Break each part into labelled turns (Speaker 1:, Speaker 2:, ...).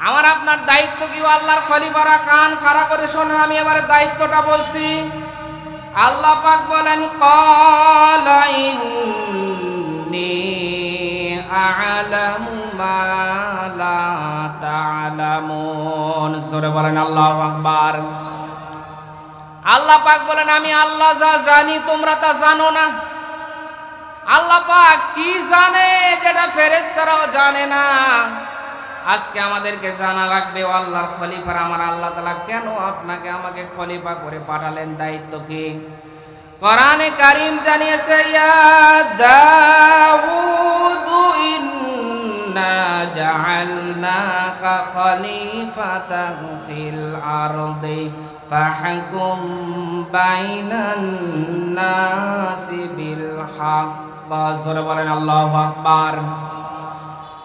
Speaker 1: আমার আপনার দায়িত্ব কি? আল্লাহর খলিফারা কান খাড়া করে শোনেন, আমি এবারে দায়িত্বটা বলছি। আল্লাহ পাক বলেন, ক্বালা ইন্নী আ'লামু মা লা তা'লামুন। জোরে বলেন আল্লাহু আকবার। আল্লাহ পাক বলেন, আমি আল্লাহ যা জানি তোমরা তা জানো না। আল্লাহ পাক কি জানে যেটা ফেরেশতারাও জানে না। আজকে আমাদেরকে জানা লাগবে, ও আল্লাহর খলিফা আমার আল্লাহ তাআলা কেন আপনাকে আমাকে খলিফা করে পাঠালেন, দায়িত্ব কি? কোরআনে কারীম জানিয়েছে, ইয়া দাউদু ইন্না জাআলনাকা খলিফাতান ফিল আরদি ফাহকুম বাইনান নাসি বিল হক। জোরে বলেন আল্লাহু আকবার।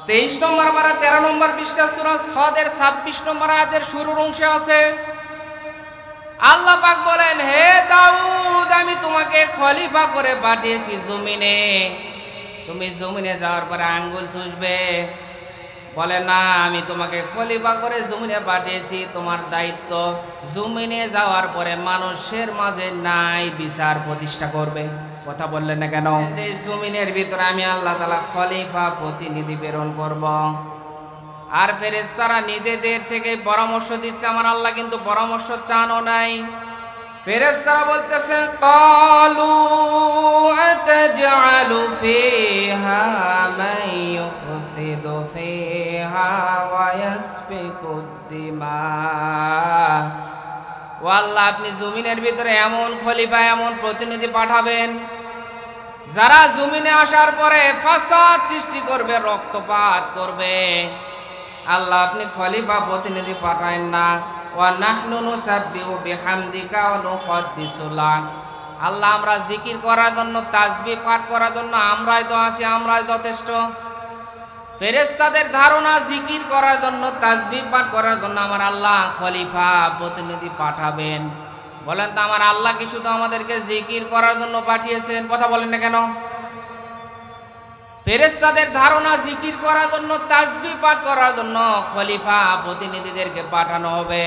Speaker 1: 23 নম্বর পারা 13 নম্বর পৃষ্ঠা সূরা সদের 26 নম্বর আয়াতের শুরুর অংশে আছে, আল্লাহ পাক বলেন, হে দাউদ, আমি তোমাকে খলিফা করে পাঠিয়েছি জমিনে। তুমি জমিনে যাওয়ার পরে আঙ্গুল চুষবে, বলে না, আমি তোমাকে খলিফা করে জমিনে পাঠিয়েছি। তোমার দায়িত্ব জমিনে যাওয়ার পরে মানুষের মাঝে ন্যায় বিচার প্রতিষ্ঠা করবে। কথা বললেন না কেন? এই জমিনের ভিতরে আমি আল্লাহ তাআলা খলিফা প্রতিনিধি প্রেরণ করব। আর ফেরেশতারা নিজেদের থেকে পরামর্শ দিচ্ছে, আমার আল্লাহ কিন্তু পরামর্শ চানও নাই। ফেরেশতারা বলতেছে, ক্বালু আতাজআলু ফিহা মান ইউফসিদু ফিহা ওয়া ইয়াসফিকুদ দিমা। ও আল্লাহ, আপনি জমিনের ভিতরে এমন খলিফা, এমন প্রতিনিধি পাঠাবেন যারা জমিনে আসার পরে ফাসাদ সৃষ্টি করবে, রক্তপাত করবে। আল্লাহ, আপনি খলিফা প্রতিনিধি পাঠায়েন না। ওয়া নাহনু নুসাব্বিহু বিহামদিকা ওয়া নুকদ্দিসু লাক। আল্লাহ, আমরা জিকির করার জন্য, তাসবিহ পাঠ করার জন্য আমরাই তো আছি, আমরাই যথেষ্ট। ফেরেশতাদের ধারণা জিকির করার জন্য, তাসবিহ পাঠ করার জন্য আমার আল্লাহ খলিফা প্রতিনিধি পাঠাবেন। বলেন তো, আমার আল্লাহ কি শুধু আমাদেরকে জিকির করার জন্য পাঠিয়েছেন? কথা বলেন না কেন? ফেরেশতাদের ধারণা জিকির করার জন্য, তাসবিহ পাঠ করার জন্য খলিফা প্রতিনিধিদেরকে পাঠানো হবে।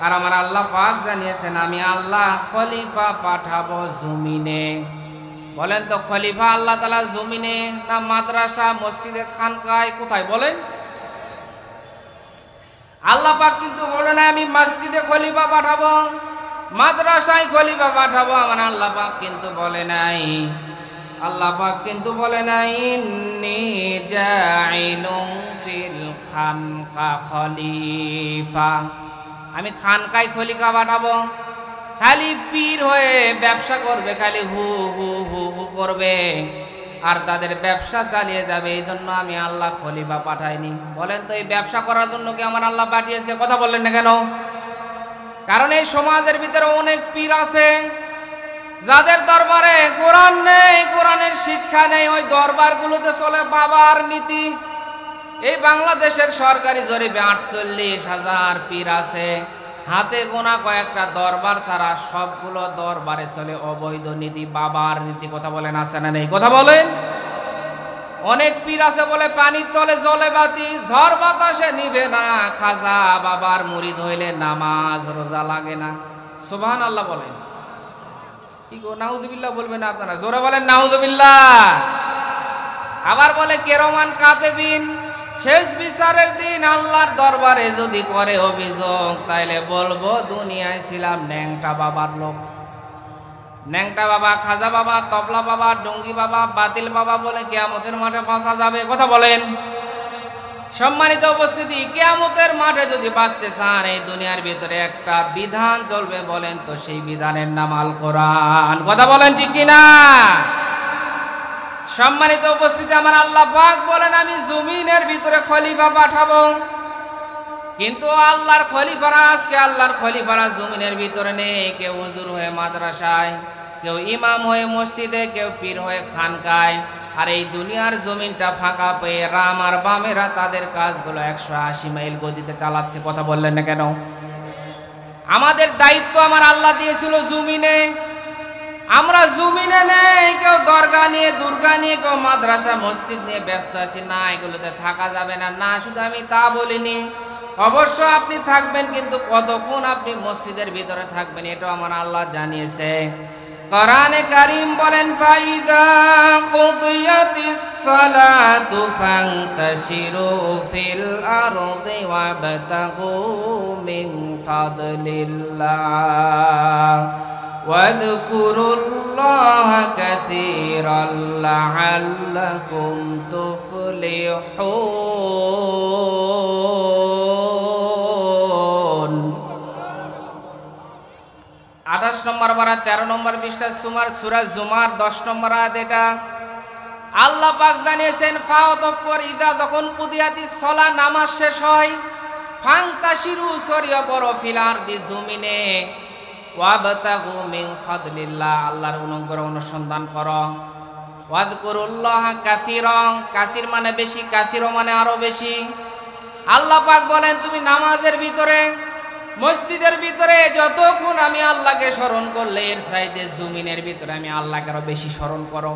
Speaker 1: আর আমার আল্লাহ পাক জানিয়েছেন, আমি আল্লাহ খলিফা পাঠাবো জমিনে। বলেন তো, খলিফা আল্লাহ তাআলা জমিনে না মাদ্রাসা, মসজিদে, খানকায়, কোথায়? বলেন। আল্লাহ পাক কিন্তু বলেন, আমি মসজিদে খলিফা পাঠাবো, মাদ্রাসায় খলিফা পাঠাবো। আমার আল্লাহ পাক কিন্তু বলে নাই, আল্লাহ পাক কিন্তু বলে নাই, ইন্নী জাইলুন ফিল খানকা খলিফা, আমি খানকায় খলিফা পাঠাবো। খালি পীর হয়ে ব্যবসা করবে, খালি হু হু হু হু করবে, আর তাদের ব্যবসা চালিয়ে যাবে। এই জন্য আমি আল্লাহ খলিফা পাঠাইনি। বলেন তো, এই ব্যবসা করার জন্য কি আমার আল্লাহ পাঠিয়েছে? কথা বললেন না কেন? কারণ এই সমাজের ভিতরে অনেক পীর আছে যাদের দরবারে কোরআন নেই, কোরআনের শিক্ষা নেই। ওই দরবারগুলোতে চলে বাবার নীতি। এই বাংলাদেশের সরকারি জরিপে 48,000 পীর আছে, হাতে গোনা কয়েকটা দরবার ছাড়া সবগুলো দরবারে চলে অবৈধ নীতি, বাবার নীতি। কথা বলেন, আছে না নেই? কথা বলেন। অনেক পীর আছে বলে পানির তলে জ্বলে বাতি, ঝড় বাতাসে নিভে না। খাজা বাবার মুরিদ হইলে নামাজ রোজা লাগে না। সুবহানাল্লাহ বলেন। কি গো, নাউজুবিল্লাহ বলবেন না আপনারা? জোরে বলেন নাউজুবিল্লাহ। আবার বলে কেরমান কাতেবিন, শেষ বিচারের দিন আল্লাহর দরবারে যদি করে অভিযোগ, তাইলে বলবো দুনিয়ায় ছিলাম ন্যাংটা বাবার লোক। ন্যাংটা বাবা, খাজা বাবা, তবলা বাবা, ডঙ্গি বাবা, বাতিল বাবা বলে কিয়ামতের মাঠে বাঁচা যাবে? কথা বলেন। সম্মানিত উপস্থিতি, কিয়ামতের মাঠে যদি বাঁচতে চান, এই দুনিয়ার ভিতরে একটা বিধান চলবে। বলেন তো, সেই বিধানের নাম আল কোরআন। কথা বলেন ঠিক কিনা? সম্মানিত উপস্থিতি, আমার আল্লাহ পাক বলেন, আমি জমিনের ভিতরে খলিফা পাঠাবো। কিন্তু আল্লাহর খলিফারা, আজকে আল্লাহর খলিফারা জমিনের ভিতরে নেই। কেউ হুজুর হয়ে মাদ্রাসায়, কেউ ইমাম হয়ে মসজিদে, কেউ পীর হয়ে খানকায়। আর এই দুনিয়ার জমিনটা ফাঁকা পেয়ে রাম আর বামেরা তাদের কাজগুলো 180 মাইল গতিতে চালাচ্ছে। কথা বললেন না কেন? আমাদের দায়িত্ব আমার আল্লাহ দিয়েছিল জমিনে, আমরা জমিনে নেই। কেউ দরগা নিয়ে, দুর্গা নিয়ে, কেউ মাদ্রাসা মসজিদ নিয়ে ব্যস্ত আছি। না, এগুলোতে থাকা যাবে না। না, শুধু আমি তা বলিনি, অবশ্য আপনি থাকবেন, কিন্তু কতক্ষণ আপনি মসজিদের ভিতরে থাকবেন এটাও আমার আল্লাহ জানিয়েছে। কোরআনে কারীম বলেন, ফাইদা কুদিয়াতিস সালাতু ফান্তাশিরু ফিল আরদি ওয়াবতাগু মিন ফাদলিল্লাহ ওয়াযকুরুল্লাহা কাসীরান লাআল্লাকুম তুফলিহুন। 28 নম্বর পারা 13 নম্বর পৃষ্ঠা সূরা জুমার 10 নম্বর আয়াত। এটা আল্লাহ পাক জানিয়েছেন, ফাওয়াতপর ইদা যখন কুদিয়াতিস সালাহ নামাজ শেষ হয়, ফান্তাশিরু সরিয়া পড়ো ফিল আরদি জমিনে, ওয়াবতাগু মিন ফাদলিল্লাহ আল্লাহর অনুগ্রহ অনুসন্ধান করো, ওয়াযকুরুল্লাহা কাসীরান কাসীর মানে বেশি, কাসীর মানে আরো বেশি। আল্লাহ পাক বলেন তুমি নামাজের ভিতরে মসজিদের ভিতরে যতক্ষণ আমি আল্লাহকে স্মরণ করলে এর চাইতে জমিনের ভিতরে আমি আল্লাহকে আরো বেশি স্মরণ করো।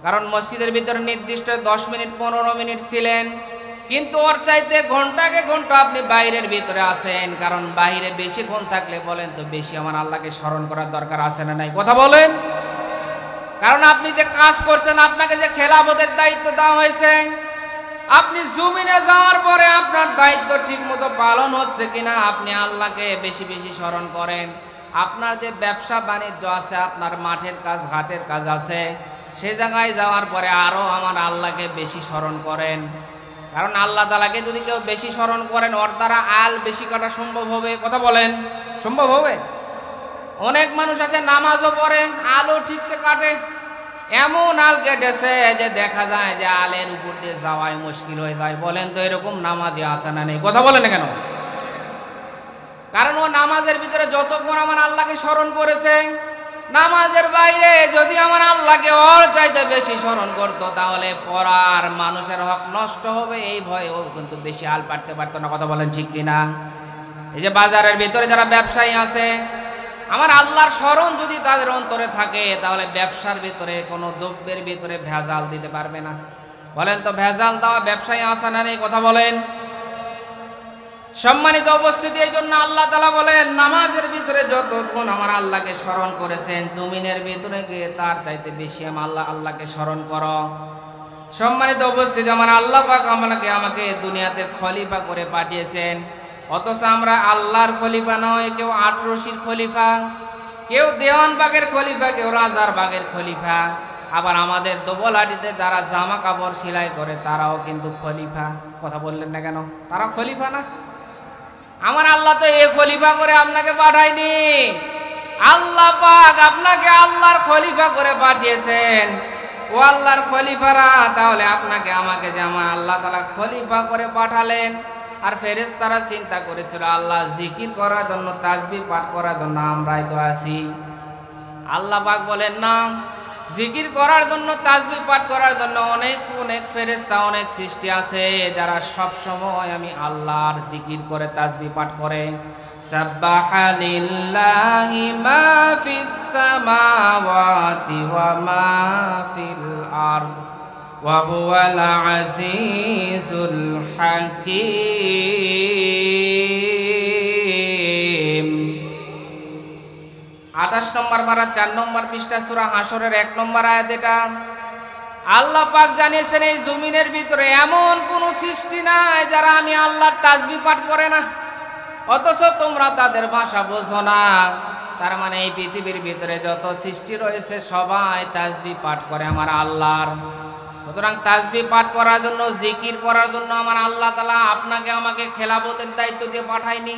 Speaker 1: কারণ মসজিদের ভিতরে নির্দিষ্ট 10 মিনিট 15 মিনিট ছিলেন, কিন্তু ওর চাইতে ঘন্টাকে ঘন্টা আপনি বাইরের ভিতরে আছেন। কারণ বাইরে বেশিক্ষণ থাকলে বলেন তো বেশি আমার আল্লাহকে স্মরণ করার দরকার আছে না নাই? কথা বলেন। কারণ আপনি যে কাজ করছেন, আপনাকে যে খেলাফতের দায়িত্ব দেওয়া হয়েছে, আপনি জমিনে যাওয়ার পরে আপনার দায়িত্ব ঠিক মতো পালন হচ্ছে কিনা আপনি আল্লাহকে বেশি বেশি স্মরণ করেন। আপনার যে ব্যবসা বাণিজ্য আছে, আপনার মাঠের কাজ ঘাটের কাজ আছে, সে জায়গায় যাওয়ার পরে আরও আমার আল্লাহকে বেশি স্মরণ করেন। কারণ আল্লাহ তাআলাকে যদি কেউ বেশি স্মরণ করেন ওর দ্বারা আল বেশি কাটা সম্ভব হবে। কথা বলেন, সম্ভব হবে? অনেক মানুষ আছে নামাজও পড়ে, আলও ঠিকছে কাটে, এমন আল কেটেছে যে দেখা যায় যে আলের উপর দিয়ে যাওয়াই মুশকিল হয়ে যায়। বলেন তো এরকম নামাজি আছে না নেই? কথা বলেন না কেন? কারণ ও নামাজের ভিতরে যতক্ষণ আমার আল্লাহকে স্মরণ করেছে, নামাজের বাইরে যদি আমার আল্লাহকে ওর চাইতে বেশি স্মরণ করতো তাহলে পড়ার মানুষের হক নষ্ট হবে, এই ভয়ে ও কিন্তু বেশি আল পাড়তে পারতো না। কথা বলেন ঠিক কিনা? এই যে বাজারের ভিতরে যারা ব্যবসায়ী আছে, আমার আল্লাহর স্মরণ যদি তাদের অন্তরে থাকে তাহলে ব্যবসার ভিতরে কোনো দ্রব্যের ভিতরে ভেজাল দিতে পারবে না। বলেন তো ভেজাল দেওয়া ব্যবসায়ী আছে না নেই? কথা বলেন। সম্মানিত উপস্থিতি, এই জন্য আল্লাহ তাআলা বলেন নামাজের ভিতরে যতক্ষণ আমার আল্লাহকে স্মরণ করেছেন, জমিনের ভিতরে গিয়ে তার চাইতে বেশি আল্লাহকে স্মরণ করো। সম্মানিত উপস্থিতি, আমার আল্লাহ পাক আমাকে দুনিয়াতে খলিফা করে পাঠিয়েছেন, অথচ আমরা আল্লাহর খলিফা নয়। কেউ 18 খলিফা, কেউ দেওয়ানবাগের খলিফা, কেউ রাজারবাগের খলিফা। আবার আমাদের দোবলাটিতে যারা জামা কাপড় সেলাই করে তারাও কিন্তু খলিফা। কথা বললেন না কেন? তারা খলিফা না? আমার আল্লাহ তো এ খলিফা করে আপনাকে পাঠায়নি। আল্লাহ পাক আপনাকে আল্লাহর খলিফা করে পাঠিয়েছেন। ও আল্লাহর খলিফারা, তাহলে আপনাকে আমাকে যে আমার আল্লাহ তাআলা খলিফা করে পাঠালেন, আর ফেরেশতারা চিন্তা করেছিল আল্লাহ জিকির করার জন্য, তাসবিহ পাঠ করার জন্য আমরাই তো আছি। আল্লাহ পাক বলেন না, জিকির করার জন্য তাসবিহ পাঠ করার জন্য অনেক অনেক ফেরেশতা, অনেক সৃষ্টি আছে যারা সব সময় আমি আল্লাহর জিকির করে তাসবিহ পাঠ করে। সাব্বাহা লিল্লাহি মা ফিস সামাওয়াতি ওয়া মা ফিল আরদ ওয়া হুয়াল আজিজুল হাকীম। 28 নম্বর পারা 4 নম্বর পৃষ্ঠা সূরা হাশরের 1 নম্বর আয়াত। এটা আল্লাহ পাক জানিয়েছেন এই জমিনের ভিতরে এমন কোন সৃষ্টি নাই যারা আমি আল্লাহর তাসবিহ পাঠ করে না, অথচ তোমরা তাদের ভাষা বোঝো না। তার মানে এই পৃথিবীর ভিতরে যত সৃষ্টি রয়েছে সবাই তাসবিহ পাঠ করে আমার আল্লাহর। সুতরাং তাসবিহ পাঠ করার জন্য, জিকির করার জন্য আমার আল্লাহ তাআলা আপনাকে আমাকে খেলাফতের দায়িত্ব দিয়ে পাঠায়নি।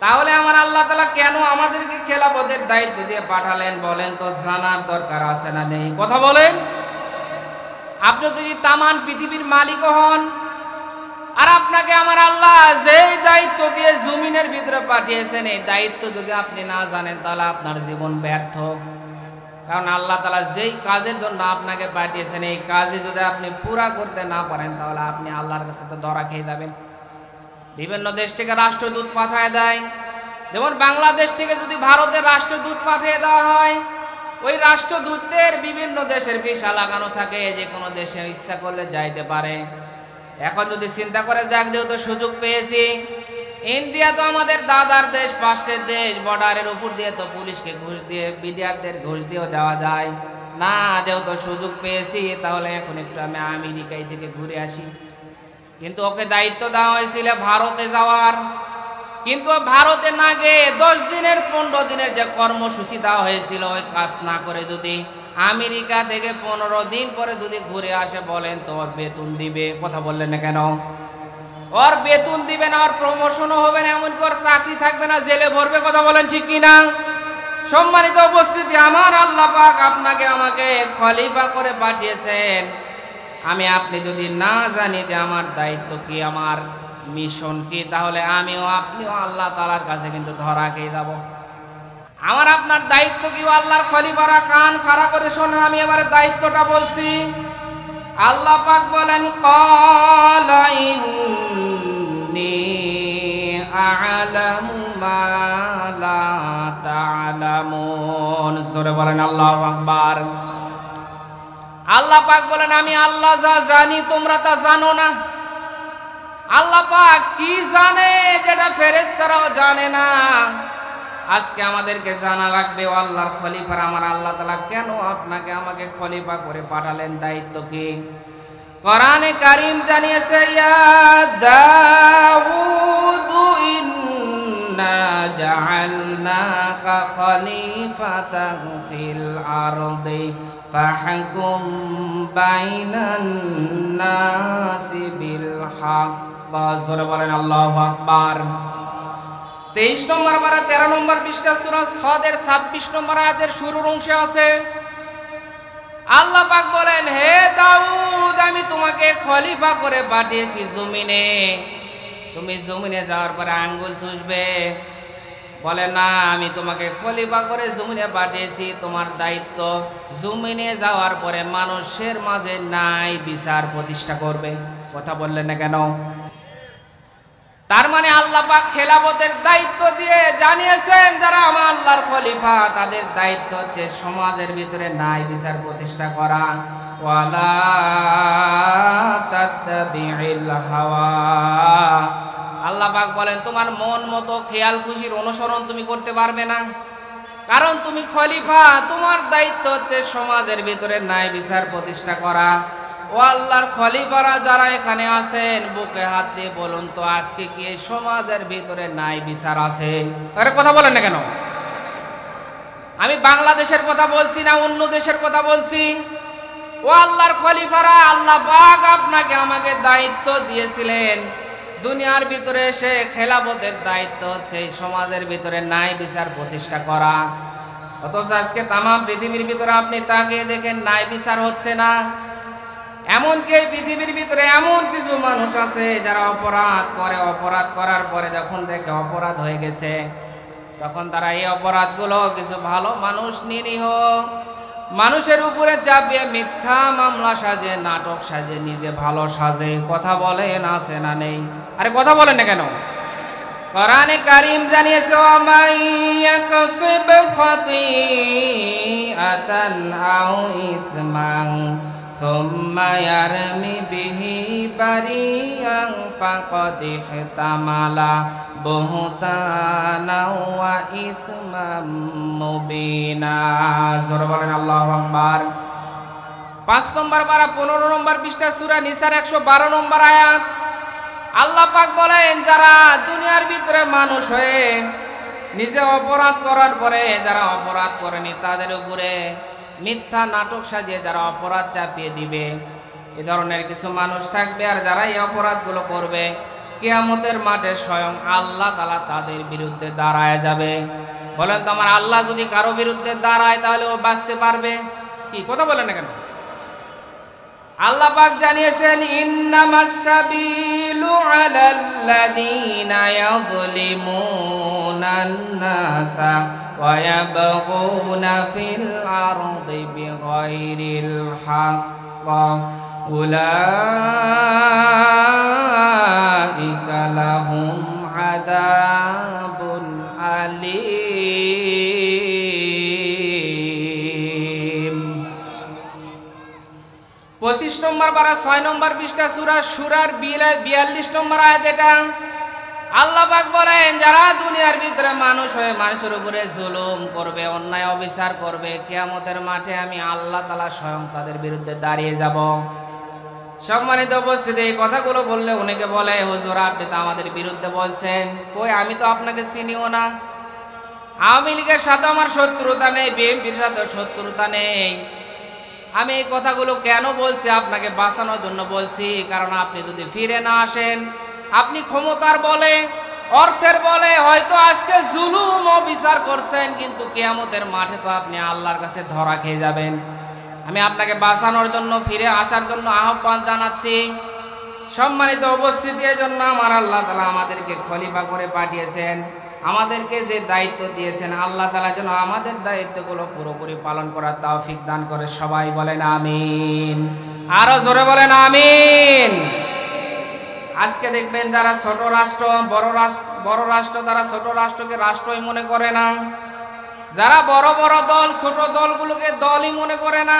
Speaker 1: তাহলে আমার আল্লাহ তাআলা কেন আমাদেরকে খেলাফতের দায়িত্ব দিয়ে পাঠালেন বলেন তো? জানার দরকার আছে না নেই? কথা বলেন। আপনি যদি তামান পৃথিবীর মালিক হন, আর আপনাকে আমার আল্লাহ যেই দায়িত্ব দিয়ে জমিনের ভিতরে পাঠিয়েছেন, এই দায়িত্ব যদি আপনি না জানেন তাহলে আপনার জীবন ব্যর্থ। কারণ আল্লাহ তাআলা যেই কাজের জন্য আপনাকে পাঠিয়েছেন, এই কাজে যদি আপনি পুরা করতে না পারেন তাহলে আপনি আল্লাহর কাছে তো ধরা খেয়ে যাবেন। বিভিন্ন দেশ থেকে রাষ্ট্রদূত পাঠায় দেয়, যেমন বাংলাদেশ থেকে যদি ভারতের রাষ্ট্রদূত পাঠিয়ে দেওয়া হয়, ওই রাষ্ট্রদূতদের বিভিন্ন দেশের ভিসা লাগানো থাকে, যে কোনো দেশে ইচ্ছা করলে যাইতে পারে। এখন যদি চিন্তা করে যাক, যেহেতু সুযোগ পেয়েছি, ইন্ডিয়া তো আমাদের দাদার দেশ, পাশের দেশ, বর্ডারের উপর দিয়ে তো পুলিশকে ঘুষ দিয়ে, বিডিআরদের ঘুষ দিয়েও যাওয়া যায় না। যেহেতু সুযোগ পেয়েছি, তাহলে এখন একটু আমি আমেরিকায় থেকে ঘুরে আসি। কিন্তু ওকে দায়িত্ব দেওয়া হয়েছিল ভারতে যাওয়ার, কিন্তু ভারতে না গিয়ে 10 দিনের 15 দিনের যে কর্মসূচি দেওয়া হয়েছিল, ওই কাজ না করে যদি আমেরিকা থেকে 15 দিন পরে যদি ঘুরে আসে, বলেন তো ওর বেতন দিবে? কথা বললেন না কেন? ওর বেতন দিবে না, ওর প্রমোশনও হবে না, এমনকি ওর চাকরি থাকবে না, জেলে ভরবে। কথা বলেন ঠিক কিনা? সম্মানিত উপস্থিতি, আমার আল্লাহ পাক আপনাকে আমাকে খলিফা করে পাঠিয়েছেন। আমি আপনি যদি না জানি যে আমার দায়িত্ব কি, আমার মিশন কি, তাহলে আমিও আপনিও আল্লাহ তাআলার কাছে কিন্তু ধরা খেয়ে যাব। আমার আপনার দায়িত্ব কি? আল্লাহর খলিফারা কান খাড়া করে শোনেন, আমি এবারে দায়িত্বটা বলছি। আল্লাহ পাক বলেন, ক্বালা ইন্নী আ'লামু মা লা তা'লামুন। জোরে বলেন আল্লাহু আকবার। আল্লাহ পাক বলেন, আমি আল্লাহ যা জানি তোমরা তা জানো না। আল্লাহ পাক কি জানে যেটা ফেরেশতারাও জানে না। আজকে আমাদেরকে জানা লাগবে, ও আল্লাহর খলিফা আমার আল্লাহ তাআলা কেন আপনাকে আমাকে খলিফা করে পাঠালেন, দায়িত্ব কি? কোরআনে কারীম জানিয়েছে, ইয়া দাউদু ইন্না জাআলনাকা খলিফাতান ফিল আরদি ফাহকুম বাইনান নাসি বিল হক। জোরে বলেন আল্লাহু আকবার। 23 নম্বর পারা 13 নম্বর পৃষ্ঠা সূরা সদের 26 নম্বর আয়াতের শুরুর অংশে আছে, আল্লাহ পাক বলেন, হে দাউদ, আমি তোমাকে খলিফা করে পাঠিয়েছি জমিনে। তুমি জমিনে যাওয়ার পরে আঙ্গুল চুষবে? বলে না, আমি তোমাকে খলিফা করে জমিনে পাঠিয়েছি, তোমার দায়িত্ব জমিনে যাওয়ার পরে মানুষের মাঝে ন্যায় বিচার প্রতিষ্ঠা করবে। কথা বললেন না কেন? তার মানে আল্লাহ পাক খেলাফতের দায়িত্ব দিয়ে জানিয়েছেন, যারা আমার আল্লাহর খলিফা তাদের দায়িত্ব হচ্ছে সমাজের ভিতরে ন্যায় বিচার প্রতিষ্ঠা করা। ওয়ালা তাত্তাবিউল হাওয়া। আল্লাহ পাক বলেন, তোমার মন মতো খেয়াল খুশির অনুসরণ তুমি করতে পারবে না, কারণ তুমি খলিফা। তোমার দায়িত্ব হচ্ছে সমাজের ভিতরে ন্যায় বিচার প্রতিষ্ঠা করা। ও আল্লাহর খলিফারা যারা এখানে আছেন, বুকে হাত দিয়ে বলুন তো, আজকে কি এই সমাজের ভিতরে ন্যায় বিচার আছে? আরে কথা বলেন না কেন? আমি বাংলাদেশের কথা বলছি না, অন্য দেশের কথা বলছি। ও আল্লাহর খলিফারা, আল্লাহ পাক আপনাকে আমাকে দায়িত্ব দিয়েছিলেন, দুনিয়ার ভিতরে এসে খেলাফতের দায়িত্ব হচ্ছে এই সমাজের ভিতরে ন্যায় বিচার প্রতিষ্ঠা করা। অথচ আজকে তামাম পৃথিবীর ভিতরে আপনি তাকিয়ে দেখেন, ন্যায় বিচার হচ্ছে না। এমনকি এই পৃথিবীর ভিতরে এমন কিছু মানুষ আছে যারা অপরাধ করে, অপরাধ করার পরে যখন দেখে অপরাধ হয়ে গেছে, তখন তারা এই অপরাধগুলো কিছু ভালো মানুষ, নিরীহ মানুষের উপরে চাপিয়ে মিথ্যা মামলা সাজে, নাটক সাজে, নিজে ভালো সাজে। কথা বলেন আছে না নেই? আরে কথা বলেন না কেন? কোরআনে কারীম জানিয়েছে, ওয়ামাইয়াকসিব খাতিআতান আও ইসমান সুম্মা ইয়ারমি বিহি বারিয়ান ফাকাদ ইহতামালা বুহতানা ওয়া ইসমাম মুবিনা। জোরে বলেন আল্লাহু আকবার। 5 নম্বর পারা 15 নম্বর পৃষ্ঠা সূরা নিসার 112 নম্বর আয়াত। আল্লাহ পাক বলেন, যারা দুনিয়ার ভিতরে মানুষ হয়ে নিজে অপরাধ করার পরে যারা অপরাধ করেনি তাদের উপরে মিথ্যা নাটক সাজিয়ে যারা অপরাধ চাপিয়ে দিবে, এ ধরনের কিছু মানুষ থাকবে। আর যারা এই অপরাধগুলো করবে, কিয়ামতের মাঠে স্বয়ং আল্লাহ তাআলা তাদের বিরুদ্ধে দাঁড়ায় যাবে। বলেন তো, আমার আল্লাহ যদি কারো বিরুদ্ধে দাঁড়ায় তাহলে ও বাঁচতে পারবে কি? কথা বলেন না কেন? আল্লাহ পাক জানিয়েছেন, ইন্নামাস সাবিলু আলাল্লাযীনা ইয়াযলিমুনান নাসা ওয়া ইয়াবগুনা ফিল আরদি বিগাইরিল হক উলাইকা লাহুম আযাবুন আলীম। 25 34 নম্বর পারা 6 নম্বর পৃষ্ঠা সূরা সূরার 42 নম্বর আয়াত এটা। আল্লাহ পাক বলেন, যারা দুনিয়ার ভিতরে মানুষ হয়ে মানুষের উপরে জুলুম করবে, অন্যায় অবিচার করবে, কিয়ামতের মাঠে আমি আল্লাহ তাআলা স্বয়ং তাদের বিরুদ্ধে দাঁড়িয়ে যাব। সম্মানিত উপস্থিতি, এই কথাগুলো বললে অনেকে বলে, হুজুর আপনি তো আমাদের বিরুদ্ধে বলছেন। কই, আমি তো আপনাকে চিনিও না। আওয়ামী লীগের সাথে আমার শত্রুতা নেই, বিএনপির সাথে শত্রুতা নেই। আমি এই কথাগুলো কেন বলছি? আপনাকে বাঁচানোর জন্য বলছি। কারণ আপনি যদি ফিরে না আসেন, আপনি ক্ষমতার বলে, অর্থের বলে হয়তো আজকে জুলুম ও বিচার করছেন, কিন্তু কিয়ামতের মাঠে তো আপনি আল্লাহর কাছে ধরা খেয়ে যাবেন। আমি আপনাকে বাঁচানোর জন্য, ফিরে আসার জন্য আহ্বান জানাচ্ছি। সম্মানিত উপস্থিতি, এর জন্য আমার আল্লাহ তাআলা আমাদেরকে খলিফা করে পাঠিয়েছেন, আমাদেরকে যে দায়িত্ব দিয়েছেন, আল্লাহ তাআলা যেন আমাদের দায়িত্বগুলো পুরোপুরি পালন করার তৌফিক দান করে। সবাই বলেন আমিন। আরো জোরে বলেন আমিন। আজকে দেখবেন যারা ছোট রাষ্ট্র, বড় রাষ্ট্র, তারা ছোট রাষ্ট্রকে রাষ্ট্রই মনে করে না। যারা বড় বড় দল, ছোট দলগুলোকে দলই মনে করে না।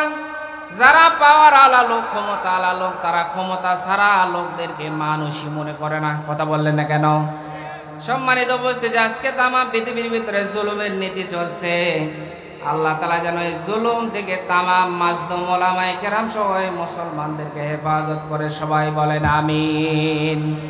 Speaker 1: যারা পাওয়ার আলা লোক, ক্ষমতা আলা লোক, তারা ক্ষমতা ছাড়া লোকদেরকে মানুষই মনে করে না। কথা বললেন না কেন? সম্মানিত উপস্থিতি, আজকে তামাম পৃথিবীর ভিতরে জুলুমের নীতি চলছে। আল্লাহ তাআলা যেন এই জুলুম থেকে তামাম মাজলুম ওলামায়ে কেরাম সহ মুসলমানদেরকে হেফাজত করে। সবাই বলেন আমিন।